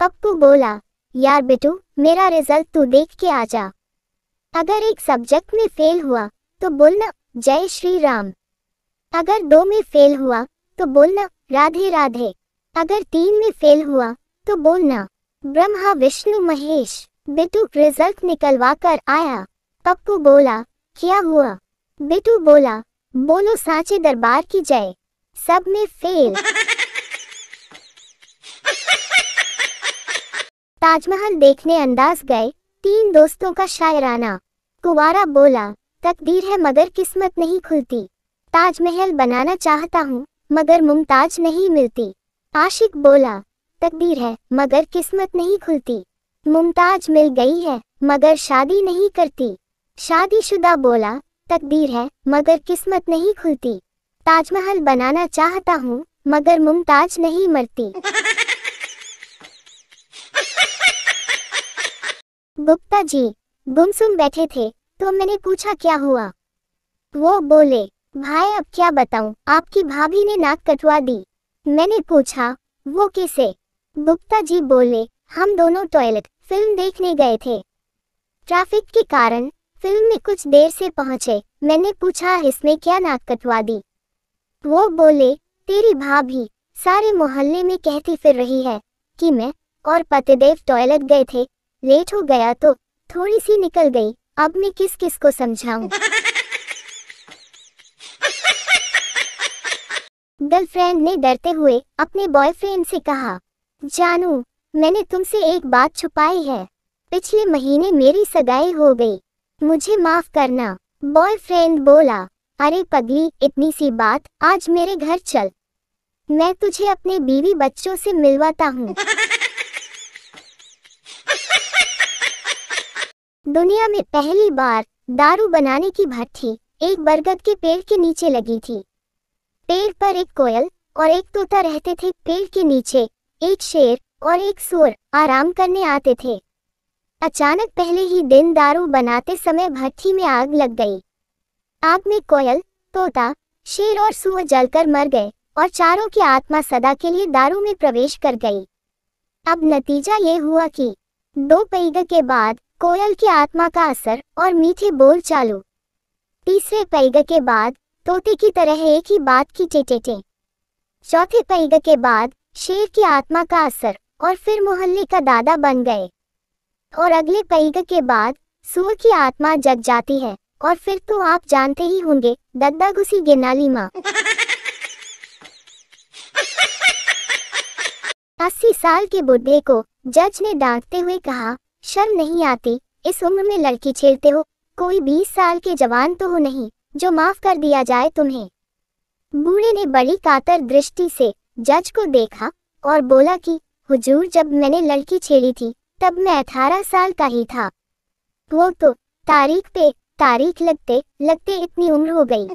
पप्पू बोला, यार बेटू मेरा रिजल्ट तू देख के आ जा। अगर एक सब्जेक्ट में फेल हुआ तो बोलना जय श्री राम। अगर 2 में फेल हुआ तो बोलना राधे राधे। अगर 3 में फेल हुआ तो बोलना ब्रह्मा विष्णु महेश। बेटू रिजल्ट निकलवा कर आया। पप्पू बोला, क्या हुआ? बेटू बोला, बोलो सांचे दरबार की जय। सब में फेल। ताजमहल देखने अंदाज गए 3 दोस्तों का शायराना। कुंवारा बोला, तकदीर है मगर किस्मत नहीं खुलती। ताजमहल बनाना चाहता हूँ मगर मुमताज नहीं मिलती। आशिक बोला, तकदीर है मगर किस्मत नहीं खुलती। मुमताज मिल गई है मगर शादी नहीं करती। शादीशुदा बोला, तकदीर है मगर किस्मत नहीं खुलती। ताजमहल बनाना चाहता हूँ मगर मुमताज नहीं मरती। गुप्ता जी गुमसुम बैठे थे तो मैंने पूछा क्या हुआ? वो बोले, भाई अब क्या बताऊं, आपकी भाभी ने नाक कटवा दी। मैंने पूछा, वो कैसे? गुप्ता जी बोले, हम दोनों टॉयलेट फिल्म देखने गए थे। ट्रैफिक के कारण फिल्म में कुछ देर से पहुंचे। मैंने पूछा, इसने क्या नाक कटवा दी? वो बोले, तेरी भाभी सारे मोहल्ले में कहती फिर रही है कि मैं और पतिदेव टॉयलेट गए थे, लेट हो गया तो थोड़ी सी निकल गई। अब मैं किस किस को समझाऊं? गर्लफ्रेंड ने डरते हुए अपने बॉयफ्रेंड से कहा, जानू मैंने तुमसे एक बात छुपाई है। पिछले महीने मेरी सगाई हो गई, मुझे माफ करना। बॉयफ्रेंड बोला, अरे पगली इतनी सी बात, आज मेरे घर चल, मैं तुझे अपने बीवी बच्चों से मिलवाता हूँ। दुनिया में पहली बार दारू बनाने की भट्ठी एक बरगद के पेड़ के नीचे लगी थी। पेड़ पर एक कोयल और एक तोता रहते थे। पेड़ के नीचे एक शेर और एक सूअर आराम करने आते थे। अचानक पहले ही दिन दारू बनाते समय भट्ठी में आग लग गई। आग में कोयल, तोता, शेर और सूअर जलकर मर गए और चारों की आत्मा सदा के लिए दारू में प्रवेश कर गई। अब नतीजा ये हुआ कि 2 पैग के बाद कोयल की आत्मा का असर और मीठे बोल चालू। 3रे पैग के बाद तोते की तरह एक ही बात की टेटेटे। 4थे पैग के बाद शेर की आत्मा का असर और फिर मोहल्ले का दादा बन गए। और अगले पैग के बाद सूअर की आत्मा जग जाती है और फिर तो आप जानते ही होंगे, दद्दा घुसी गिनाली माँ। 80 साल के बुढ़े को जज ने डांटते हुए कहा, शर्म नहीं आती, इस उम्र में लड़की छेड़ते हो? कोई 20 साल के जवान तो हो नहीं जो माफ कर दिया जाए तुम्हें। बूढ़े ने बड़ी कातर दृष्टि से जज को देखा और बोला कि हुजूर जब मैंने लड़की छेड़ी थी तब मैं 18 साल का ही था। वो तो तारीख पे तारीख लगते लगते इतनी उम्र हो गई।